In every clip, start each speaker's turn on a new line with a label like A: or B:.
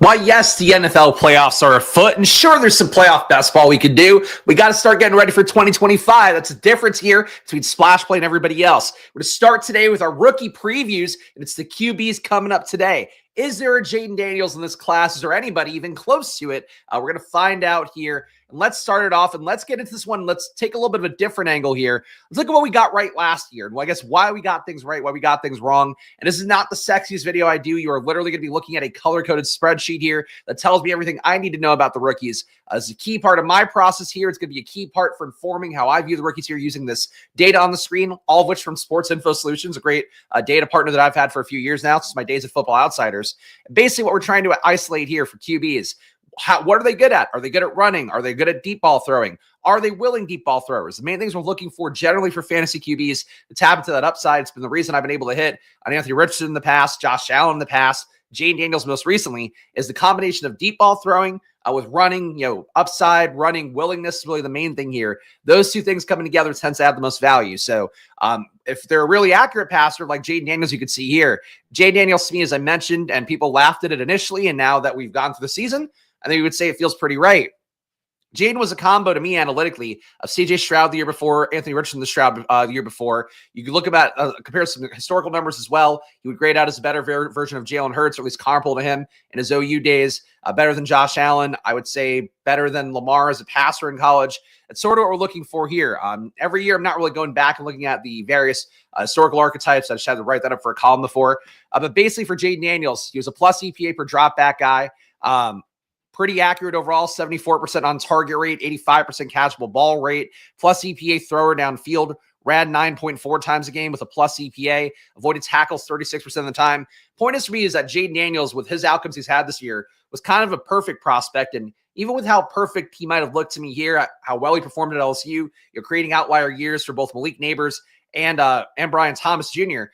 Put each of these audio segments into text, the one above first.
A: Why, yes, the NFL playoffs are afoot, and sure, there's some playoff basketball we could do. We got to start getting ready for 2025. That's the difference here between Splash Play and everybody else. We're going to start today with our rookie previews, and it's the QBs coming up today. Is there a Jayden Daniels in this class? Is there anybody even close to it? We're going to find out here. And let's start it off, and let's get into this one. Let's take a little bit of a different angle here. Let's look at what we got right last year. Well, I guess why we got things right, why we got things wrong. And this is not the sexiest video I do. You are literally going to be looking at a color-coded spreadsheet here that tells me everything I need to know about the rookies. It's a key part of my process here. It's going to be a key part for informing how I view the rookies here using this data on the screen, all of which from Sports Info Solutions, a great data partner that I've had for a few years now since my days at Football Outsiders. Basically, what we're trying to isolate here for QBs. What are they good at? Are they good at running? Are they good at deep ball throwing? Are they willing deep ball throwers? The main things we're looking for generally for fantasy QBs to tap into that upside. It's been the reason I've been able to hit on Anthony Richardson in the past, Josh Allen in the past, Jayden Daniels most recently, is the combination of deep ball throwing with running, upside, running, willingness is really the main thing here. Those two things coming together tends to add the most value. So if they're a really accurate passer like Jayden Daniels, you can see here, Jayden Daniels to me, as I mentioned, and people laughed at it initially, and now that we've gone through the season, I think we would say it feels pretty right. Jayden was a combo to me analytically of C.J. Stroud the year before, Anthony Richardson the year before. You could look at compare some historical numbers as well. He would grade out as a better version of Jalen Hurts, or at least comparable to him in his OU days. Better than Josh Allen. I would say better than Lamar as a passer in college. It's sort of what we're looking for here. Every year, I'm not really going back and looking at the various historical archetypes. I just had to write that up for a column before. But basically for Jayden Daniels, he was a plus EPA per drop back guy. Pretty accurate overall, 74% on target rate, 85% catchable ball rate, plus EPA thrower downfield, ran 9.4 times a game with a plus EPA, avoided tackles 36% of the time. Point is for me is that Jayden Daniels, with his outcomes he's had this year, was kind of a perfect prospect. And even with how perfect he might have looked to me here, how well he performed at LSU, you're creating outlier years for both Malik Neighbors and Brian Thomas Jr.,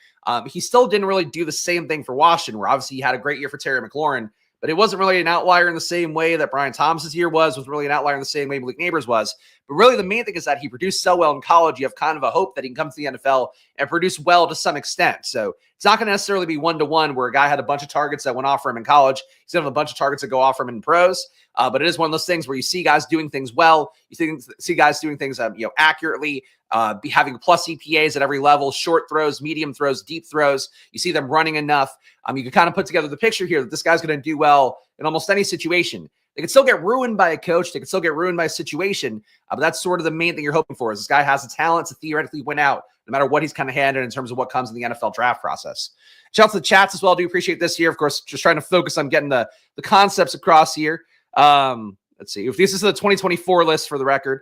A: he still didn't really do the same thing for Washington, where obviously he had a great year for Terry McLaurin. But it wasn't really an outlier in the same way that Brian Thomas's year was really an outlier in the same way Malik Neighbors was. But really the main thing is that he produced so well in college, you have kind of a hope that he can come to the NFL and produce well to some extent. So it's not going to necessarily be one-to-one where a guy had a bunch of targets that went off for him in college. He's going to have a bunch of targets that go off for him in pros. But it is one of those things where you see guys doing things well. You see guys doing things accurately, having plus EPAs at every level, short throws, medium throws, deep throws. You see them running enough. You can kind of put together the picture here that this guy's going to do well in almost any situation. They can still get ruined by a coach. They can still get ruined by a situation. But that's sort of the main thing you're hoping for is this guy has the talent to theoretically win out, no matter what he's kind of handed in terms of what comes in the NFL draft process. Shout out to the chats as well. I do appreciate this here. Of course, just trying to focus on getting the concepts across here. Let's see. If this is the 2024 list for the record,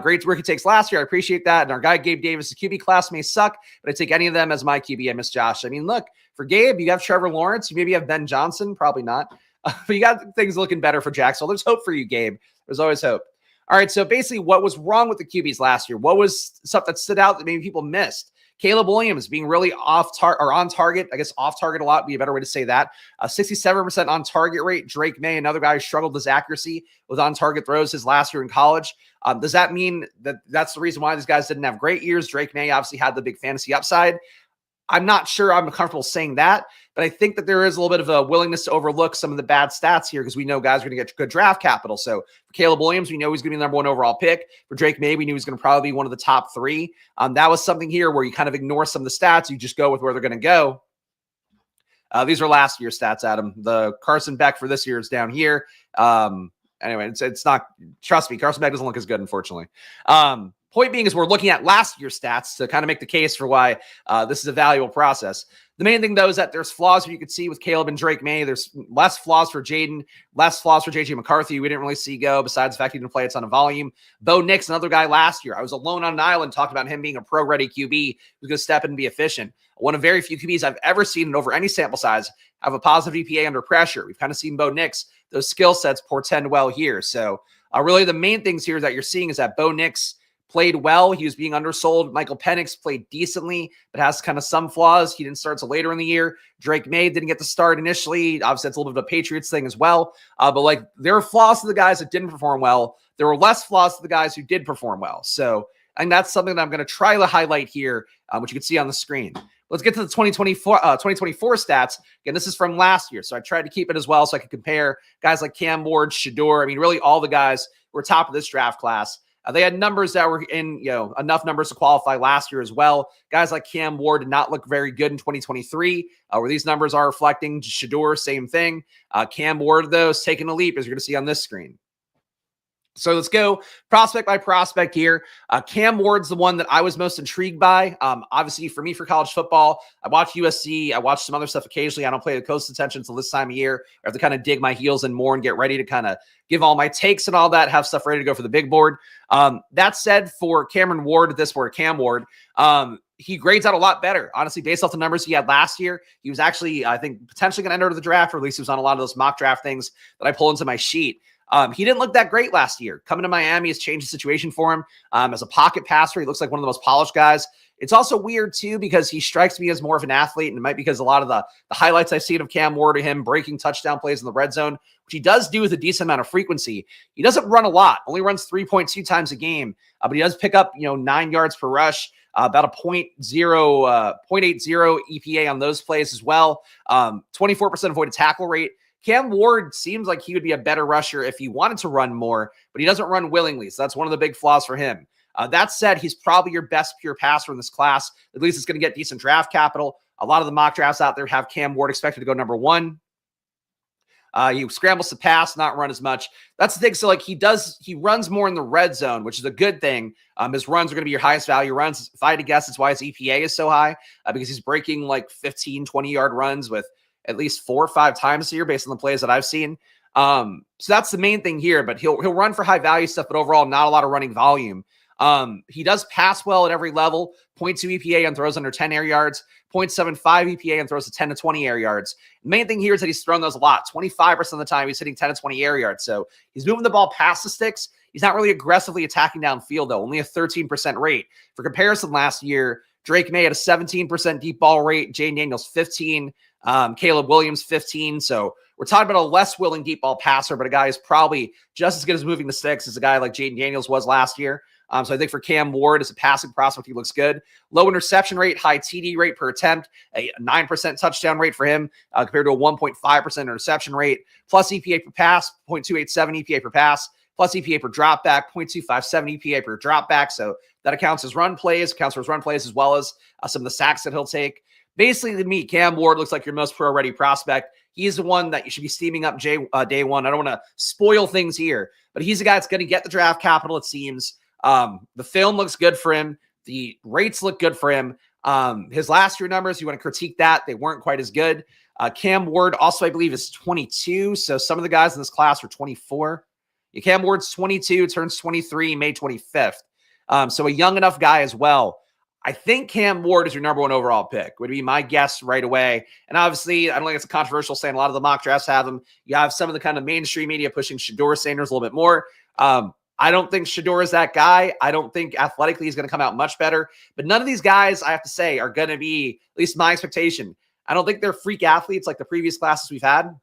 A: great rookie takes last year. I appreciate that. And our guy, Gabe Davis, the QB class may suck, but I take any of them as my QB. I miss Josh. I mean, look, for Gabe, you have Trevor Lawrence. You maybe have Ben Johnson. Probably not. But you got things looking better for Jaxson. There's hope for you, Gabe. There's always hope. All right, so basically what was wrong with the QBs last year? What was stuff that stood out that maybe people missed? Caleb Williams being really on target. I guess off target a lot would be a better way to say that. 67% on target rate. Drake May, another guy who struggled with his accuracy with on target throws his last year in college. Does that mean that that's the reason why these guys didn't have great years? Drake May obviously had the big fantasy upside. I'm not sure I'm comfortable saying that, but I think that there is a little bit of a willingness to overlook some of the bad stats here because we know guys are going to get good draft capital. So for Caleb Williams, we know he's going to be the number one overall pick. For Drake May, we knew he was going to probably be one of the top three. That was something here where you kind of ignore some of the stats. You just go with where they're going to go. These are last year's stats, Adam. The Carson Beck for this year is down here. Anyway, it's not, trust me, Carson Beck doesn't look as good, unfortunately. Point being is we're looking at last year's stats to kind of make the case for why this is a valuable process. The main thing, though, is that there's flaws you could see with Caleb and Drake May. There's less flaws for Jayden, less flaws for J.J. McCarthy. We didn't really see go, besides the fact he didn't play a ton of volume. Bo Nix, another guy last year. I was alone on an island talking about him being a pro-ready QB who's going to step in and be efficient. One of very few QBs I've ever seen in over any sample size have a positive EPA under pressure. We've kind of seen Bo Nix. Those skill sets portend well here. So really the main things here that you're seeing is that Bo Nix played well. He was being undersold. Michael Penix played decently, but has kind of some flaws. He didn't start until later in the year. Drake May didn't get the start initially. Obviously, that's a little bit of a Patriots thing as well. But there are flaws to the guys that didn't perform well. There were less flaws to the guys who did perform well. So, and that's something that I'm going to try to highlight here, which you can see on the screen. Let's get to the 2024 stats. Again, this is from last year, so I tried to keep it as well so I could compare guys like Cam Ward, Shedeur. I mean, really all the guys who were top of this draft class. They had numbers that were in, enough numbers to qualify last year as well. Guys like Cam Ward did not look very good in 2023, where these numbers are reflecting. Shedeur, same thing. Cam Ward, though, is taking a leap, as you're going to see on this screen. So let's go prospect by prospect here. Cam Ward's the one that I was most intrigued by. Obviously, for me, for college football, I watch USC. I watch some other stuff occasionally. I don't pay the close attention until this time of year. I have to kind of dig my heels in more and get ready to kind of give all my takes and all that, have stuff ready to go for the big board. That said, for Cam Ward, he grades out a lot better. Honestly, based off the numbers he had last year, he was actually, I think, potentially going to enter the draft, or at least he was on a lot of those mock draft things that I pull into my sheet. He didn't look that great last year. Coming to Miami has changed the situation for him. As a pocket passer, he looks like one of the most polished guys. It's also weird, too, because he strikes me as more of an athlete, and it might be because a lot of the highlights I've seen of Cam Ward or him breaking touchdown plays in the red zone, which he does do with a decent amount of frequency. He doesn't run a lot, only runs 3.2 times a game, but he does pick up 9 yards per rush, about a 0.80 EPA on those plays as well. 24% avoided tackle rate. Cam Ward seems like he would be a better rusher if he wanted to run more, but he doesn't run willingly. So that's one of the big flaws for him. That said, he's probably your best pure passer in this class. At least it's going to get decent draft capital. A lot of the mock drafts out there have Cam Ward expected to go number 1. He scrambles to pass, not run as much. That's the thing. So he runs more in the red zone, which is a good thing. His runs are going to be your highest value runs. If I had to guess, it's why his EPA is so high, because he's breaking like 15, 20-yard runs with at least 4 or 5 times a year based on the plays that I've seen. So that's the main thing here, but he'll run for high value stuff, but overall not a lot of running volume. He does pass well at every level. 0.2 EPA on throws under 10 air yards, 0.75 EPA on throws to 10 to 20 air yards. The main thing here is that he's thrown those a lot. 25% of the time he's hitting 10 to 20 air yards. So he's moving the ball past the sticks. He's not really aggressively attacking downfield, though. Only a 13% rate. For comparison, last year, Drake May had a 17% deep ball rate. Jayden Daniels, 15. Caleb Williams, 15. So we're talking about a less willing deep ball passer, but a guy who's probably just as good as moving the sticks as a guy like Jayden Daniels was last year. So I think for Cam Ward, as a passing prospect, he looks good. Low interception rate, high TD rate per attempt, a 9% touchdown rate for him compared to a 1.5% interception rate. Plus EPA per pass, 0.287 EPA per pass. Plus EPA per drop back, 0.257 EPA per drop back. So that accounts for his run plays as well as some of the sacks that he'll take. Basically, to me, Cam Ward looks like your most pro-ready prospect. He's the one that you should be steaming up day one. I don't want to spoil things here, but he's the guy that's going to get the draft capital, it seems. The film looks good for him. The rates look good for him. His last year numbers, you want to critique that. They weren't quite as good. Cam Ward also, I believe, is 22. So some of the guys in this class are 24. Yeah, Cam Ward's 22, turns 23 May 25th. So a young enough guy as well. I think Cam Ward is your number 1 overall pick, would be my guess right away. And obviously, I don't think it's a controversial saying. A lot of the mock drafts have him. You have some of the kind of mainstream media pushing Shedeur Sanders a little bit more. I don't think Shedeur is that guy. I don't think athletically he's going to come out much better. But none of these guys, I have to say, are going to be, at least my expectation, I don't think they're freak athletes like the previous classes we've had.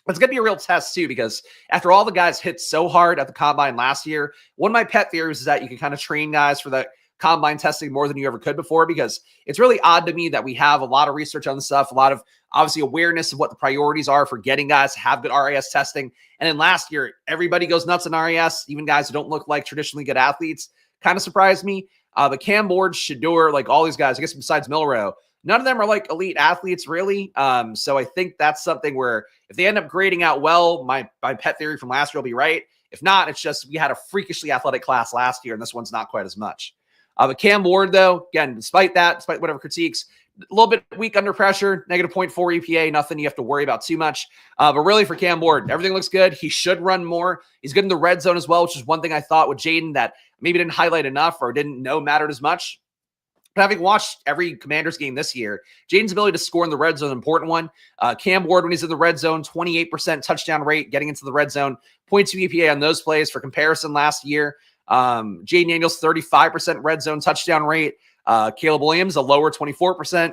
A: It's going to be a real test, too, because after all the guys hit so hard at the combine last year, one of my pet theories is that you can kind of train guys for that combine testing more than you ever could before, because it's really odd to me that we have a lot of research on this stuff, a lot of obviously awareness of what the priorities are for getting guys to have good RAS testing. And then last year, everybody goes nuts on RAS, even guys who don't look like traditionally good athletes. Kind of surprised me. But Cam Ward, Shedeur, like all these guys, I guess besides Milroe, none of them are like elite athletes, really. So I think that's something where if they end up grading out well, my pet theory from last year will be right. If not, it's just we had a freakishly athletic class last year, and this one's not quite as much. But Cam Ward, though, again, despite whatever critiques, a little bit weak under pressure, negative 0.4 EPA, nothing you have to worry about too much. But really for Cam Ward, everything looks good. He should run more. He's good in the red zone as well, which is one thing I thought with Jayden that maybe didn't highlight enough or didn't know mattered as much. But having watched every Commanders game this year, Jayden's ability to score in the red zone is an important one. Cam Ward, when he's in the red zone, 28% touchdown rate getting into the red zone, 0.2 EPA on those plays. For comparison, last year, Jayden Daniels, 35% red zone touchdown rate. Caleb Williams, a lower 24%.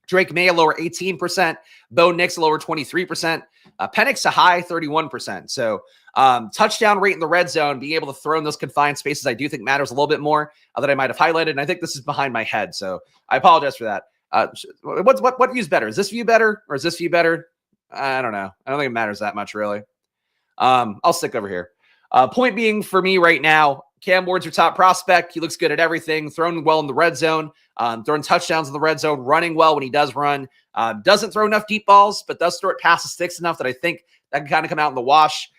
A: Drake May a lower 18%, Bo Nix a lower 23%, Penix a high 31%. So touchdown rate in the red zone, being able to throw in those confined spaces, I do think matters a little bit more that I might have highlighted. And I think this is behind my head, so I apologize for that. What view's better? Is this view better or is this view better? I don't know. I don't think it matters that much, really. I'll stick over here. Point being for me right now, Cam Ward's your top prospect. He looks good at everything, throwing well in the red zone, throwing touchdowns in the red zone, running well when he does run. Doesn't throw enough deep balls, but does throw it past the sticks enough that I think that can kind of come out in the wash.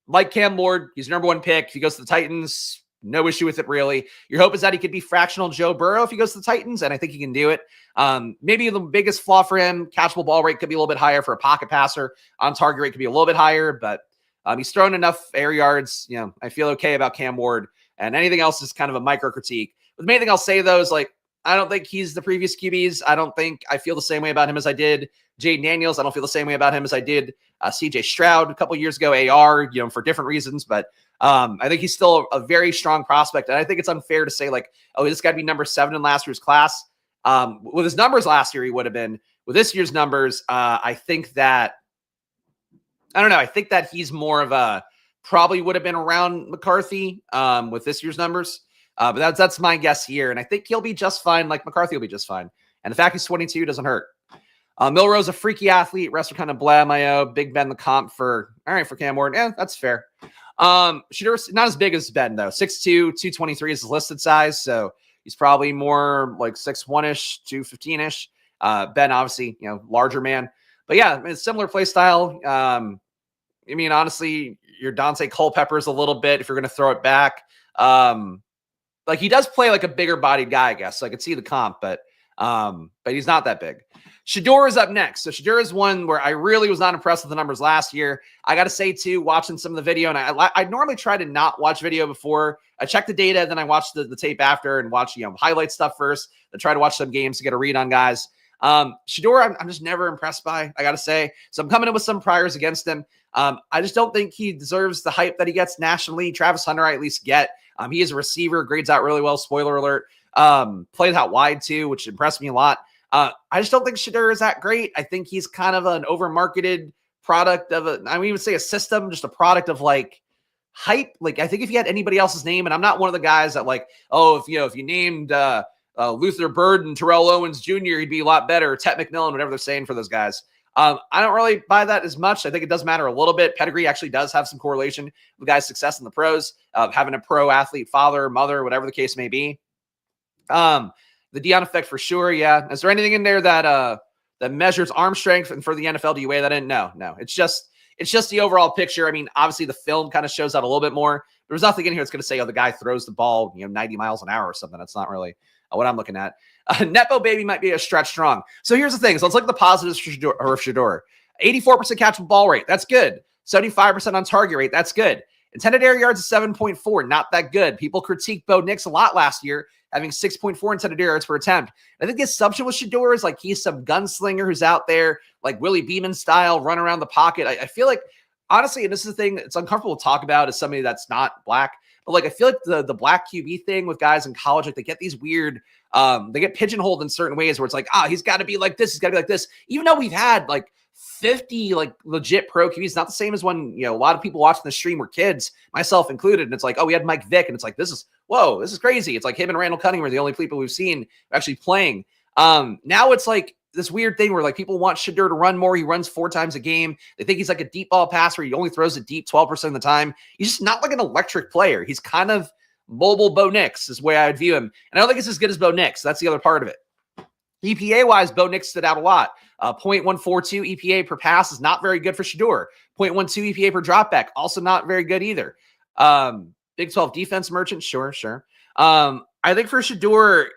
A: Like Cam Ward, he's number one pick. If he goes to the Titans, no issue with it, really. Your hope is that he could be fractional Joe Burrow if he goes to the Titans, and I think he can do it. Maybe the biggest flaw for him, catchable ball rate could be a little bit higher for a pocket passer. On target rate could be a little bit higher, but he's thrown enough air yards. You know, I feel okay about Cam Ward, and anything else is kind of a micro critique. But the main thing I'll say, though, is like, I don't think he's the previous QBs. I feel the same way about him as I did Jayden Daniels. I don't feel the same way about him as I did CJ Stroud a couple years ago, AR, for different reasons. But I think he's still a very strong prospect. And I think it's unfair to say, like, oh, this got to be number 7 in last year's class. With his numbers last year, he would have been. With this year's numbers, I think that he's more of a probably would have been around McCarthy with this year's numbers. But that's my guess here. And I think he'll be just fine. Like McCarthy will be just fine. And the fact he's 22 doesn't hurt. Milroe's a freaky athlete. Rest are kind of blah, Big Ben the comp for Cam Ward. Yeah, that's fair. Shedeur's not as big as Ben, though. 6'2", 223 is his listed size. So he's probably more like 6'1-ish, 215-ish. Ben, obviously, larger man. But yeah, it's similar play style. Honestly, your Dante Culpepper's a little bit if you're going to throw it back. Like he does play like a bigger bodied guy, I guess. So I could see the comp, but he's not that big. Shedeur is up next. So Shedeur is one where I really was not impressed with the numbers last year. I got to say, too, watching some of the video, and I normally try to not watch video before. I check the data, then I watch the tape after and watch, highlight stuff first, then try to watch some games to get a read on guys. Shedeur, I'm just never impressed by, I got to say. So I'm coming in with some priors against him. I just don't think he deserves the hype that he gets nationally. Travis Hunter, I at least get. He is a receiver, grades out really well, spoiler alert. Played out wide, too, which impressed me a lot. I just don't think Shedeur is that great. I think he's kind of an over-marketed product of I would even say a system, just a product of like hype. Like I think if you had anybody else's name, and I'm not one of the guys that like, if you named Luther Bird and Terrell Owens Jr., he'd be a lot better. Tet McMillan, whatever they're saying for those guys. I don't really buy that as much. I think it does matter a little bit. Pedigree actually does have some correlation with guys' success in the pros, having a pro athlete, father, mother, whatever the case may be. The Deion effect for sure. Yeah. Is there anything in there that measures arm strength? And for the NFL, do you weigh that in? No. It's just the overall picture. Obviously the film kind of shows that a little bit more. There's nothing in here that's going to say, the guy throws the ball, 90 miles an hour or something. That's not really what I'm looking at. Nepo baby might be a stretch strong. So here's the thing. So let's look at the positives for Shedeur. 84% catchable ball rate. That's good. 75% on target rate. That's good. Intended air yards is 7.4. Not that good. People critiqued Bo Nix a lot last year, having 6.4 intended air yards per attempt. I think the assumption with Shedeur is like he's some gunslinger who's out there, like Willie Beeman style, run around the pocket. I feel like, honestly, and this is the thing it's uncomfortable to talk about as somebody that's not black, but like I feel like the black QB thing with guys in college, like they get these weird, they get pigeonholed in certain ways where it's like, he's got to be like this, he's got to be like this. Even though we've had like 50 like legit pro QBs, not the same as when a lot of people watching the stream were kids, myself included, and it's like, we had Mike Vick, and it's like, this is crazy. It's like him and Randall Cunningham are the only people we've seen actually playing. Now it's like this weird thing where like people want Shedeur to run more. He runs 4 times a game. They think he's like a deep ball passer. He only throws it deep 12% of the time. He's just not like an electric player. He's kind of mobile Bo Nix is the way I would view him. And I don't think it's as good as Bo Nix. That's the other part of it. EPA-wise, Bo Nix stood out a lot. 0.142 EPA per pass is not very good for Shedeur. 0.12 EPA per dropback, also not very good either. Big 12 defense merchant, sure. I think for Shedeur,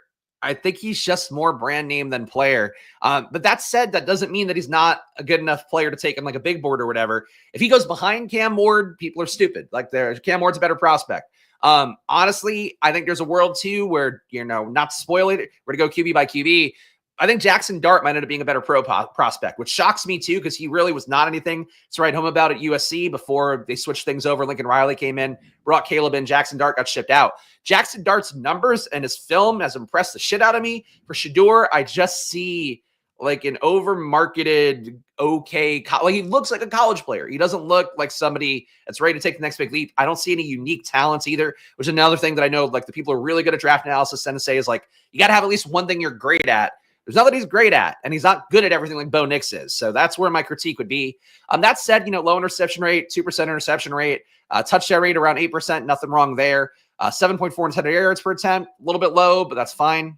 A: I think he's just more brand name than player. But that said, that doesn't mean that he's not a good enough player to take on like a big board or whatever. If he goes behind Cam Ward, people are stupid. Like Cam Ward's a better prospect. Honestly, I think there's a world too where, not to spoil it, we're to go QB by QB. I think Jaxson Dart might end up being a better prospect, which shocks me too, because he really was not anything to write home about at USC before they switched things over. Lincoln Riley came in, brought Caleb in, Jaxson Dart got shipped out. Jaxson Dart's numbers and his film has impressed the shit out of me. For Shedeur, I just see like an over-marketed, like he looks like a college player. He doesn't look like somebody that's ready to take the next big leap. I don't see any unique talents either, which is another thing that I know like the people who are really good at draft analysis tend to say is like, you got to have at least one thing you're great at. There's nothing he's great at, and he's not good at everything like Bo Nix is. So that's where my critique would be. That said, low interception rate, 2% interception rate, touchdown rate around 8%, nothing wrong there. 7.4 intended yards per attempt, a little bit low, but that's fine.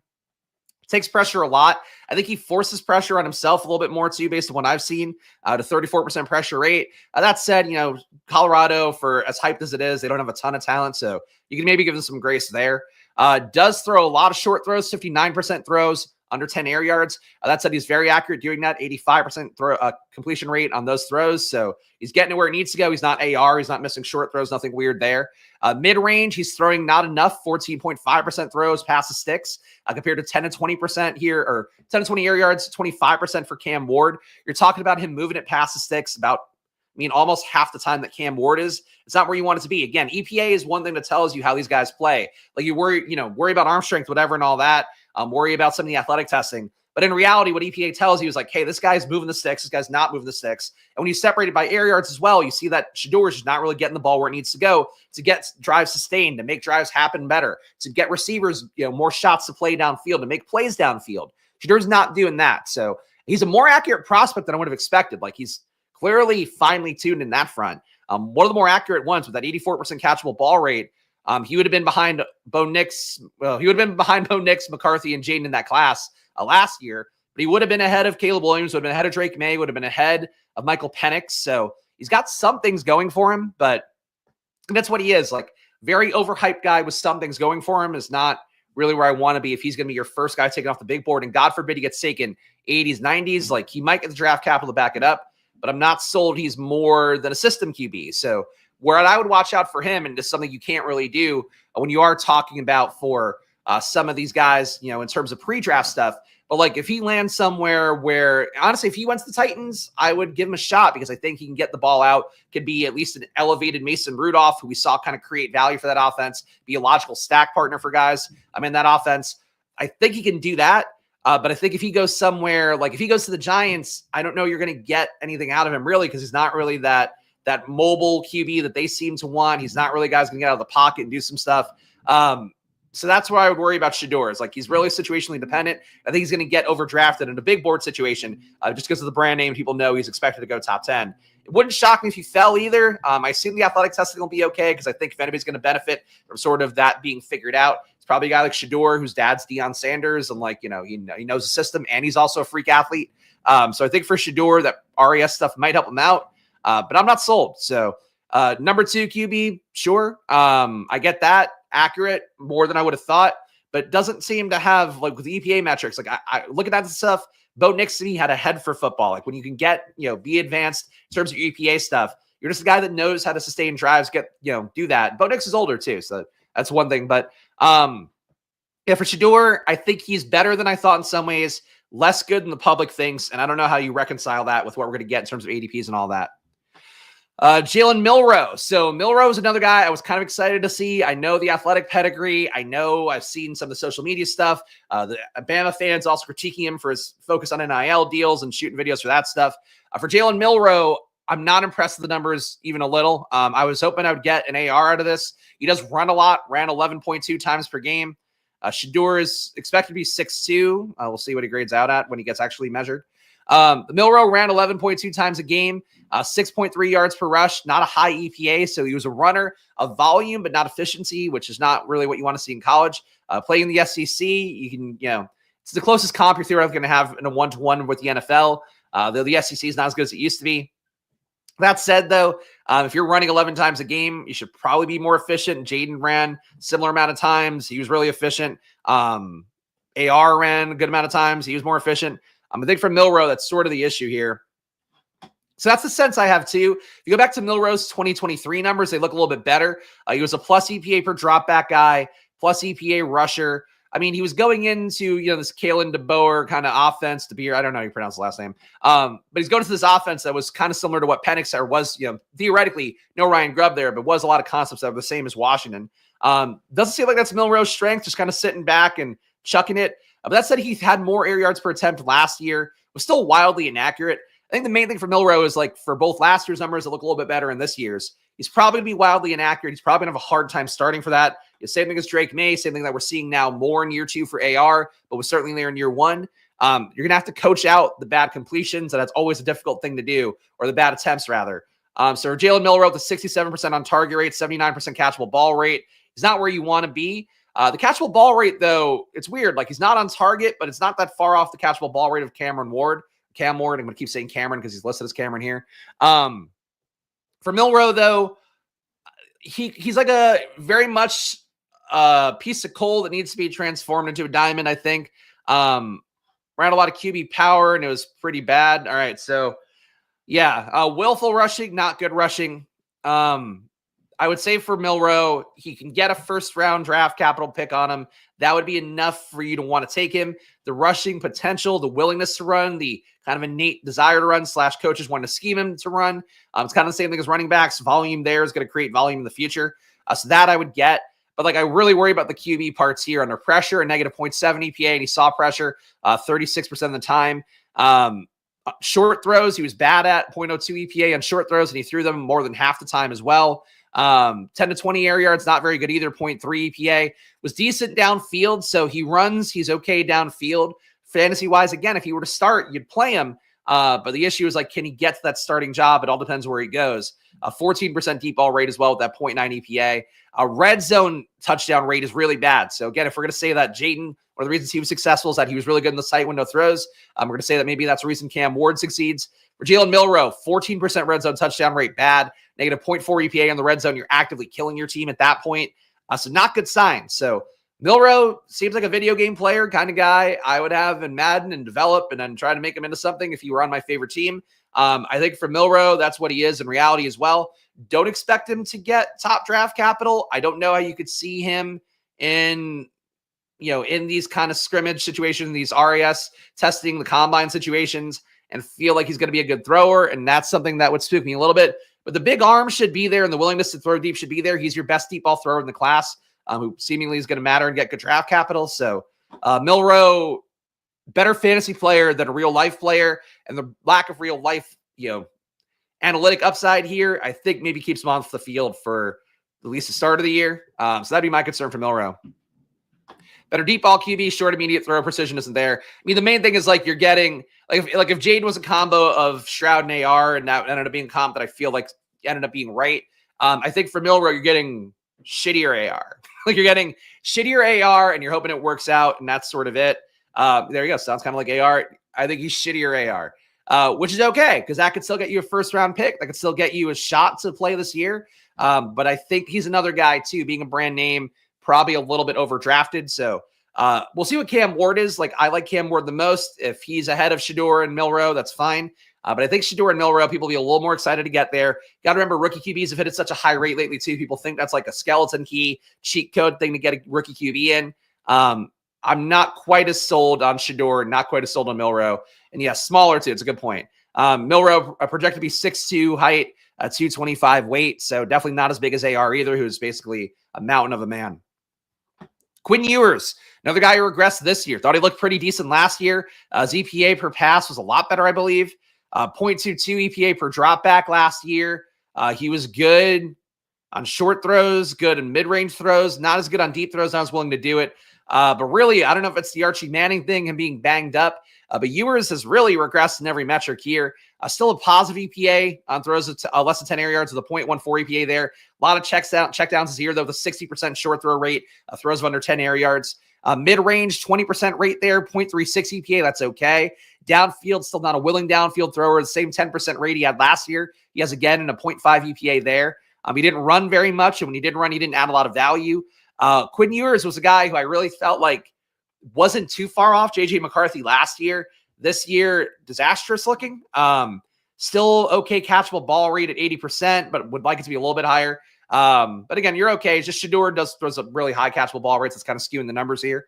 A: Takes pressure a lot. I think he forces pressure on himself a little bit more too, based on what I've seen, to 34% pressure rate. That said, Colorado, for as hyped as it is, they don't have a ton of talent, so you can maybe give them some grace there. Does throw a lot of short throws, 59% throws, under 10 air yards. That said, he's very accurate doing that, 85% completion rate on those throws. So he's getting to where it needs to go. He's not AR. He's not missing short throws. Nothing weird there. Mid-range, he's throwing not enough, 14.5% throws past the sticks, compared to 10 to 20% here, or 10 to 20 air yards, 25% for Cam Ward. You're talking about him moving it past the sticks about, almost half the time that Cam Ward is. It's not where you want it to be. Again, EPA is one thing that tells you how these guys play. Like you worry about arm strength, whatever, and all that. Worry about some of the athletic testing. But in reality, what EPA tells you is like, hey, this guy's moving the sticks. This guy's not moving the sticks. And when you separate it by air yards as well, you see that Shedeur is just not really getting the ball where it needs to go to get drives sustained, to make drives happen better, to get receivers, more shots to play downfield, to make plays downfield. Shedeur's not doing that. So he's a more accurate prospect than I would have expected. Like he's clearly finely tuned in that front. One of the more accurate ones with that 84% catchable ball rate. He would have been behind Bo Nix. Well, he would have been behind Bo Nix, McCarthy, and Jayden in that class last year. But he would have been ahead of Caleb Williams, would have been ahead of Drake May, would have been ahead of Michael Penix. So he's got some things going for him, but that's what he is. Like very overhyped guy with some things going for him is not really where I want to be if he's going to be your first guy taken off the big board. And God forbid he gets taken 80s, 90s. Like he might get the draft capital to back it up, but I'm not sold he's more than a system QB. So where I would watch out for him, and just something you can't really do when you are talking about for some of these guys, in terms of pre-draft stuff. But like if he lands somewhere where, honestly, if he went to the Titans, I would give him a shot because I think he can get the ball out, could be at least an elevated Mason Rudolph, who we saw kind of create value for that offense, be a logical stack partner for guys. In that offense. I think he can do that. But I think if he goes somewhere, like if he goes to the Giants, I don't know you're going to get anything out of him really, because he's not really that mobile QB that they seem to want. He's not really guys going to get out of the pocket and do some stuff. So that's where I would worry about Shedeur. Is like he's really situationally dependent. I think he's going to get overdrafted in a big board situation just because of the brand name. People know he's expected to go top 10. It wouldn't shock me if he fell either. I assume the athletic testing will be okay because I think if anybody's going to benefit from sort of that being figured out, it's probably a guy like Shedeur, whose dad's Deion Sanders, and like he knows the system and he's also a freak athlete. So I think for Shedeur, that RAS stuff might help him out. But I'm not sold. So number 2 QB, sure. I get that. Accurate, more than I would have thought, but doesn't seem to have, like with the EPA metrics, like I look at that stuff. Bo Nix to me had a head for football. Like when you can get, be advanced in terms of your EPA stuff, you're just a guy that knows how to sustain drives, do that. Bo Nix is older too. So that's one thing. But for Shedeur, I think he's better than I thought in some ways, less good than the public thinks. And I don't know how you reconcile that with what we're going to get in terms of ADPs and all that. Jalen Milroe. So Milroe is another guy I was kind of excited to see. I know the athletic pedigree. I know I've seen some of the social media stuff. The Bama fans also critiquing him for his focus on NIL deals and shooting videos for that stuff. For Jalen Milroe, I'm not impressed with the numbers even a little. I was hoping I would get an AR out of this. He does run a lot, ran 11.2 times per game. Shedeur is expected to be 6'2". We'll see what he grades out at when he gets actually measured. Milroe ran 11.2 times a game, 6.3 yards per rush, not a high EPA. So he was a runner of volume, but not efficiency, which is not really what you want to see in college. Playing in the SEC, you can, it's the closest comp you're theoretically going to have in a one-to-one with the NFL. Though the SEC is not as good as it used to be. That said, though, if you're running 11 times a game, you should probably be more efficient. Jayden ran similar amount of times. He was really efficient. AR ran a good amount of times. He was more efficient. I think for Milroe, that's sort of the issue here. So that's the sense I have too. If you go back to Milroe's 2023 numbers, they look a little bit better. He was a plus EPA per dropback guy, plus EPA rusher. I mean, he was going into, this Kalen DeBoer kind of offense. DeBoer, I don't know how you pronounce the last name. But he's going to this offense that was kind of similar to what Penix was, theoretically, no Ryan Grubb there, but was a lot of concepts that were the same as Washington. Doesn't seem like that's Milroe's strength, just kind of sitting back and chucking it. But that said, he had more air yards per attempt last year, was still wildly inaccurate. I think the main thing for Milroe is for both last year's numbers that look a little bit better in this year's, he's probably going to be wildly inaccurate. He's probably going to have a hard time starting for that. The same thing as Drake May, same thing that we're seeing now more in year 2 for AR, but was certainly there in year 1. You're going to have to coach out the bad completions, and that's always a difficult thing to do, or the bad attempts, rather. So Jalen Milroe with a 67% on target rate, 79% catchable ball rate. He's not where you want to be. The catchable ball rate, though, it's weird. He's not on target, but it's not that far off the catchable ball rate of Cam Ward. I'm going to keep saying Cameron because he's listed as Cameron here. For Milroe, though, he's like a very much piece of coal that needs to be transformed into a diamond, I think. Ran a lot of QB power, and it was pretty bad. All right, so, yeah, willful rushing, not good rushing. I would say for Milroe, he can get a first-round draft capital pick on him. That would be enough for you to want to take him. The rushing potential, the willingness to run, the kind of innate desire to run / coaches want to scheme him to run. It's kind of the same thing as running backs. Volume there is going to create volume in the future. So that I would get. But I really worry about the QB parts here under pressure, a negative 0.7 EPA, and he saw pressure 36% of the time. Short throws, he was bad at 0.02 EPA on short throws, and he threw them more than half the time as well. 10 to 20 air yards, not very good either. 0.3 EPA was decent downfield. So he runs, he's okay downfield. Fantasy wise, again, if he were to start, you'd play him. But the issue is can he get to that starting job? It all depends where he goes. 14% deep ball rate as well with that 0.9 EPA. Red zone touchdown rate is really bad. So again, if we're going to say that Jayden, one of the reasons he was successful is that he was really good in the sight window throws. We're going to say that maybe that's the reason Cam Ward succeeds. For Jalen Milroe, 14% red zone touchdown rate, bad. Negative 0.4 EPA on the red zone. You're actively killing your team at that point. So not good signs. So Milroe seems like a video game player kind of guy I would have in Madden and develop and then try to make him into something if he were on my favorite team. I think for Milroe, that's what he is in reality as well. Don't expect him to get top draft capital. I don't know how you could see him in these kind of scrimmage situations, these RAS testing, the combine situations, and feel like he's going to be a good thrower. And that's something that would spook me a little bit. But the big arm should be there and the willingness to throw deep should be there. He's your best deep ball thrower in the class, who seemingly is going to matter and get good draft capital. So Milroe, better fantasy player than a real life player, and the lack of real life, analytic upside here, I think maybe keeps him off the field for at least the start of the year. So that'd be my concern for Milroe. Better deep ball QB, short immediate throw precision isn't there. I mean, the main thing is you're getting if Jayden was a combo of Stroud and AR, and that ended up being a comp that I feel like ended up being right. I think for Milroe, you're getting shittier AR. You're getting shittier AR, and you're hoping it works out, and that's sort of it. There you go. Sounds kind of like AR. I think he's shittier AR, which is okay because that could still get you a first round pick. That could still get you a shot to play this year. But I think he's another guy too, being a brand name, probably a little bit overdrafted. So we'll see what Cam Ward is. I like Cam Ward the most. If he's ahead of Shedeur and Milroe, that's fine. But I think Shedeur and Milroe, people will be a little more excited to get there. Got to remember, rookie QBs have hit at such a high rate lately too. People think that's like a skeleton key cheat code thing to get a rookie QB in. I'm not quite as sold on Shedeur, not quite as sold on Milroe. And yes, smaller too. It's a good point. Milroe projected to be 6'2" height, 225 weight. So definitely not as big as AR either, who's basically a mountain of a man. Quinn Ewers, another guy who regressed this year. Thought he looked pretty decent last year. His EPA per pass was a lot better, I believe. 0.22 EPA per drop back last year. He was good on short throws, good in mid-range throws, not as good on deep throws. I was willing to do it. But really, I don't know if it's the Archie Manning thing and being banged up. But Ewers has really regressed in every metric here. Still a positive EPA on throws of less than 10 air yards with a 0.14 EPA there. A lot of checkdowns this year, though, with a 60% short throw rate, throws of under 10 air yards. Mid-range, 20% rate there, 0.36 EPA. That's okay. Downfield, still not a willing downfield thrower. The same 10% rate he had last year. He has, again, in a 0.5 EPA there. He didn't run very much, and when he did run, he didn't add a lot of value. Quinn Ewers was a guy who I really felt like wasn't too far off J.J. McCarthy last year. This year, disastrous looking. Still okay catchable ball rate at 80%, but would like it to be a little bit higher. But again, you're okay. It's just Shedeur throws a really high catchable ball rates. That's kind of skewing the numbers here.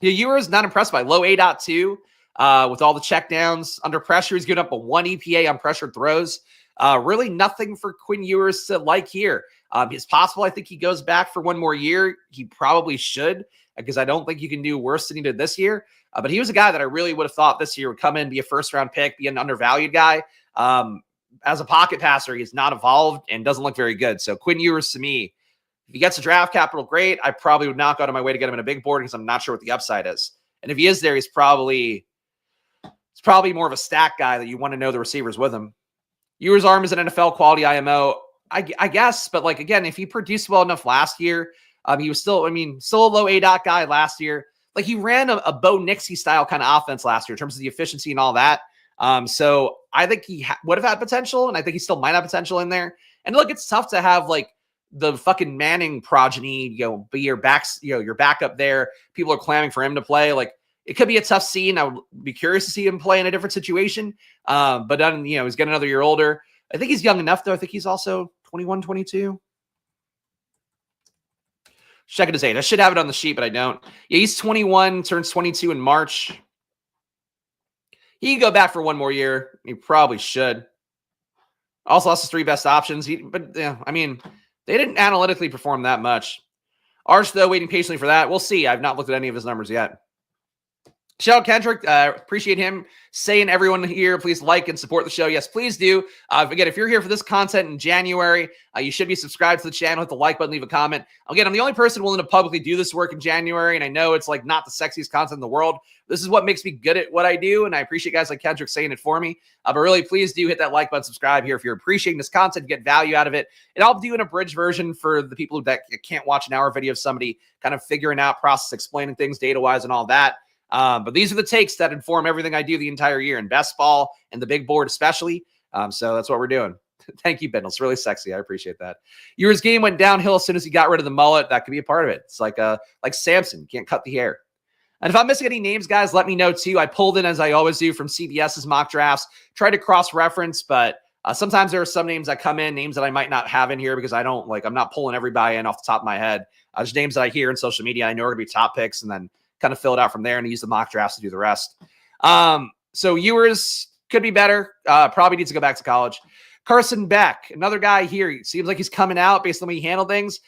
A: Ewers not impressed by low A.2 with all the checkdowns. Under pressure, he's given up a 1 EPA on pressured throws. Really nothing for Quinn Ewers to like here. It's possible I think he goes back for one more year. He probably should, because I don't think you can do worse than he did this year. But he was a guy that I really would have thought this year would come in, be a first-round pick, be an undervalued guy. As a pocket passer, he's not evolved and doesn't look very good. So Quinn Ewers, to me, if he gets a draft capital, great. I probably would not go out of my way to get him in a big board because I'm not sure what the upside is. And if he is there, he's probably more of a stack guy that you want to know the receivers with him. Ewers' arm is an NFL quality IMO, I guess. But like, again, if he produced well enough last year, he was still a low A.dot guy last year. Like, he ran a Bo Nixie style kind of offense last year in terms of the efficiency and all that. So I think he would have had potential, and I think he still might have potential in there. And look, it's tough to have like the fucking Manning progeny, be your your backup there. People are clamoring for him to play. Like, it could be a tough scene. I would be curious to see him play in a different situation. But then, he's getting another year older. I think he's young enough, though. I think he's also 21, 22. Checking his age. I should have it on the sheet, but I don't. Yeah, he's 21, turns 22 in March. He can go back for one more year. He probably should. Also lost his 3 best options. They didn't analytically perform that much. Arch, though, waiting patiently for that. We'll see. I've not looked at any of his numbers yet. Shout out Kendrick. Appreciate him saying, everyone here, please like and support the show. Yes, please do. Again, if you're here for this content in January, you should be subscribed to the channel. Hit the like button, leave a comment. Again, I'm the only person willing to publicly do this work in January, and I know it's like not the sexiest content in the world. This is what makes me good at what I do, and I appreciate guys like Kendrick saying it for me. But really, please do hit that like button, subscribe here if you're appreciating this content, get value out of it. And I'll do an abridged version for the people that can't watch an hour video of somebody kind of figuring out process, explaining things data-wise and all that. But these are the takes that inform everything I do the entire year in best ball and the big board especially. So that's what we're doing. Thank you, Ben. It's really sexy. I appreciate that. Ewers' game went downhill as soon as he got rid of the mullet. That could be a part of it. It's like Samson. Can't cut the hair. And if I'm missing any names, guys, let me know too. I pulled in, as I always do, from CBS's mock drafts. Try to cross-reference, but sometimes there are some names that come in, names that I might not have in here because I'm not pulling everybody in off the top of my head. Just names that I hear in social media I know are going to be top picks, and then kind of fill it out from there and use the mock drafts to do the rest. So Ewers could be better. Probably needs to go back to college. Carson Beck, another guy here. He seems like he's coming out based on the way he handled things.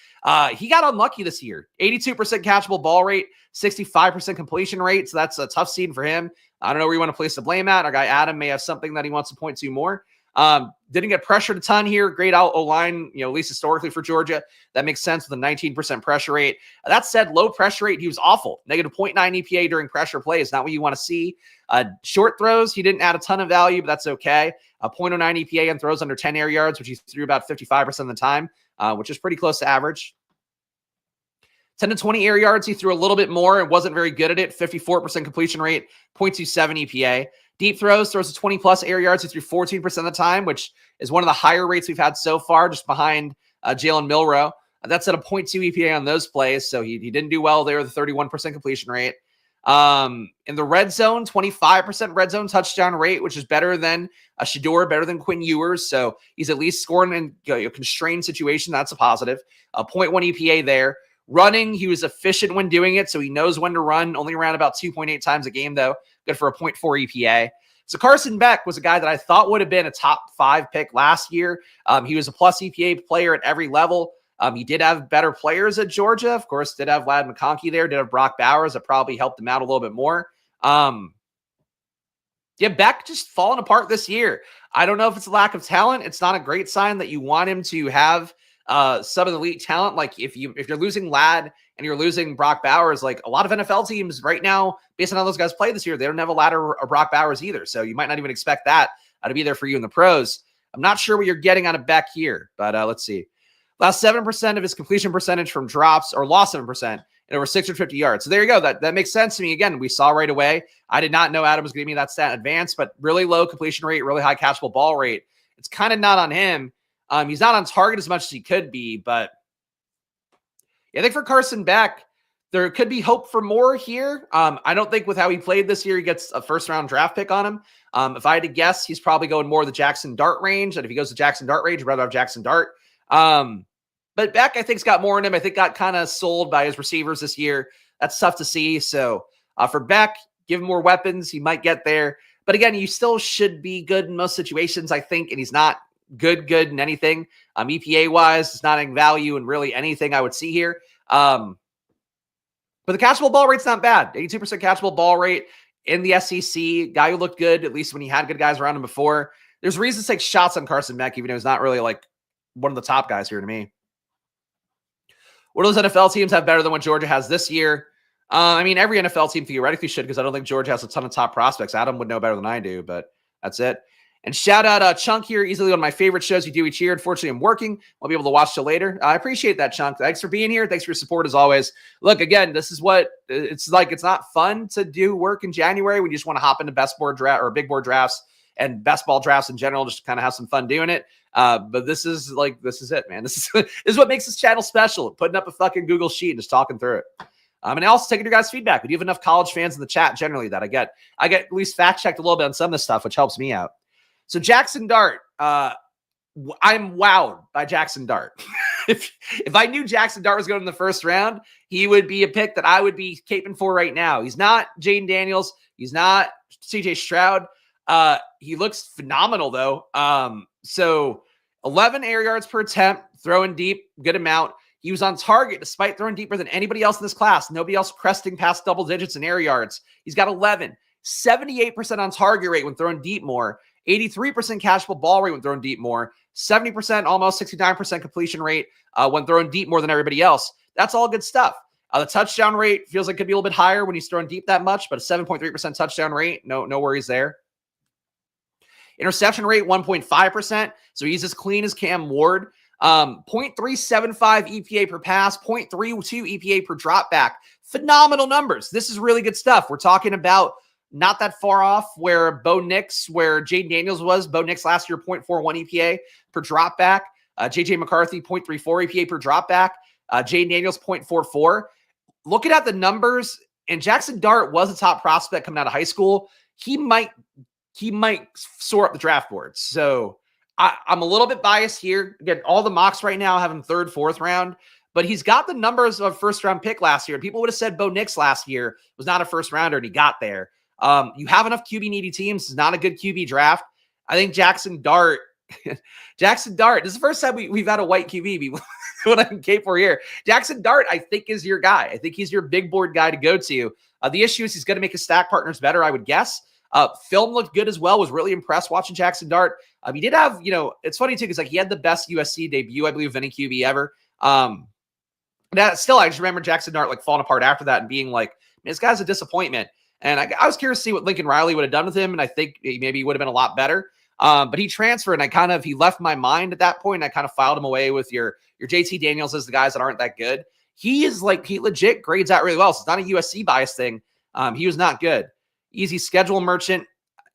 A: He got unlucky this year. 82% catchable ball rate, 65% completion rate. So that's a tough season for him. I don't know where you want to place the blame at. Our guy Adam may have something that he wants to point to more. Didn't get pressured a ton here. Great O-line, at least historically for Georgia. That makes sense with a 19% pressure rate. That said, low pressure rate, he was awful. Negative 0.9 EPA during pressure play is not what you want to see. Short throws, he didn't add a ton of value, but that's okay. 0.09 EPA and throws under 10 air yards, which he threw about 55% of the time, which is pretty close to average. 10 to 20 air yards, he threw a little bit more. It wasn't very good at it. 54% completion rate, 0.27 EPA. Deep throws to 20-plus air yards. He threw 14% of the time, which is one of the higher rates we've had so far, just behind Jalen Milroe. That's at a 0.2 EPA on those plays, so he didn't do well there with a 31% completion rate. In the red zone, 25% red zone touchdown rate, which is better than Shedeur, better than Quinn Ewers. So he's at least scoring in a constrained situation. That's a positive. 0.1 EPA there. Running, he was efficient when doing it, so he knows when to run. Only ran about 2.8 times a game, though. Good for a 0.4 EPA. So Carson Beck was a guy that I thought would have been a top 5 pick last year. He was a plus EPA player at every level. He did have better players at Georgia. Of course, did have Vlad McConkey there. Did have Brock Bowers. That probably helped him out a little bit more. Beck just falling apart this year. I don't know if it's a lack of talent. It's not a great sign that you want him to have some of the elite talent. Like if you're losing Ladd and you're losing Brock Bowers, like a lot of NFL teams right now, based on how those guys play this year, they don't have a Ladd or Brock Bowers either. So you might not even expect that to be there for you in the pros. I'm not sure what you're getting out of Beck here, but let's see. Lost 7% of his completion percentage from drops, or lost 7%, and over 650 yards. So there you go. That makes sense to me. Again, we saw right away. I did not know Adam was going to give me that stat in advance, but really low completion rate, really high catchable ball rate. It's kind of not on him. He's not on target as much as he could be, but I think for Carson Beck, there could be hope for more here. I don't think with how he played this year, he gets a first-round draft pick on him. If I had to guess, he's probably going more the Jaxson Dart range. And if he goes to Jaxson Dart range, I'd rather have Jaxson Dart. But Beck, I think, has got more in him. I think got kind of sold by his receivers this year. that's tough to see. So for Beck, give him more weapons. He might get there. But again, you still should be good in most situations, I think, and he's not good in anything. EPA-wise, it's not adding value in really anything I would see here. But the catchable ball rate's not bad. 82% catchable ball rate in the SEC. Guy who looked good, at least when he had good guys around him before. There's reasons to take shots on Carson Beck, even though he's not really like one of the top guys here to me. What do those NFL teams have better than what Georgia has this year? I mean, every NFL team theoretically should, because I don't think Georgia has a ton of top prospects. Adam would know better than I do, but that's it. And shout out Chunk here, easily one of my favorite shows you do each year. Unfortunately, I'm working. I'll be able to watch till later. I appreciate that, Chunk. Thanks for being here. Thanks for your support as always. Look, again, this is what it's like. It's not fun to do work in January. We just want to hop into best board draft or big board drafts and best ball drafts in general, just to kind of have some fun doing it. But this is it, man. This is what makes this channel special. Putting up a fucking Google sheet and just talking through it. And also taking your guys' feedback. We do have enough college fans in the chat generally that I get at least fact checked a little bit on some of this stuff, which helps me out. So Jaxson Dart, I'm wowed by Jaxson Dart. if I knew Jaxson Dart was going in the first round, he would be a pick that I would be caping for right now. He's not Jayden Daniels. He's not CJ Stroud. He looks phenomenal though. So 11 air yards per attempt, throwing deep, good amount. He was on target despite throwing deeper than anybody else in this class. Nobody else cresting past double digits in air yards. He's got 11, 78% on target rate when throwing deep more. 83% catchable ball rate when throwing deep more, 70%, almost 69% completion rate when throwing deep more than everybody else. That's all good stuff. The touchdown rate feels like it could be a little bit higher when he's throwing deep that much, but a 7.3% touchdown rate. No worries there. Interception rate, 1.5%. So he's as clean as Cam Ward. 0.375 EPA per pass, 0.32 EPA per drop back. Phenomenal numbers. This is really good stuff. We're talking about not that far off where Jayden Daniels was. Bo Nix last year, 0.41 EPA per drop back. JJ McCarthy, 0.34 EPA per drop back. Jayden Daniels, 0.44. Looking at the numbers, and Jaxson Dart was a top prospect coming out of high school. He might soar up the draft boards. So I'm a little bit biased here. Again, all the mocks right now have him third, fourth round, but he's got the numbers of a first round pick last year. People would have said Bo Nix last year was not a first rounder, and he got there. You have enough QB needy teams. It's not a good QB draft. I think Jaxson Dart, this is the first time we've had a white QB be what I can cape for here. Jaxson Dart, I think, is your guy. I think he's your big board guy to go to. The issue is he's going to make his stack partners better, I would guess. Film looked good as well. Was really impressed watching Jaxson Dart. He did have, it's funny too, because he had the best USC debut, I believe, of any QB ever. Still, I just remember Jaxson Dart falling apart after that and being like, man, this guy's a disappointment. And I was curious to see what Lincoln Riley would have done with him, and I think maybe he would have been a lot better. But he transferred, and he left my mind at that point. And I kind of filed him away with your JT Daniels as the guys that aren't that good. He legit grades out really well. So it's not a USC bias thing. He was not good. Easy schedule merchant,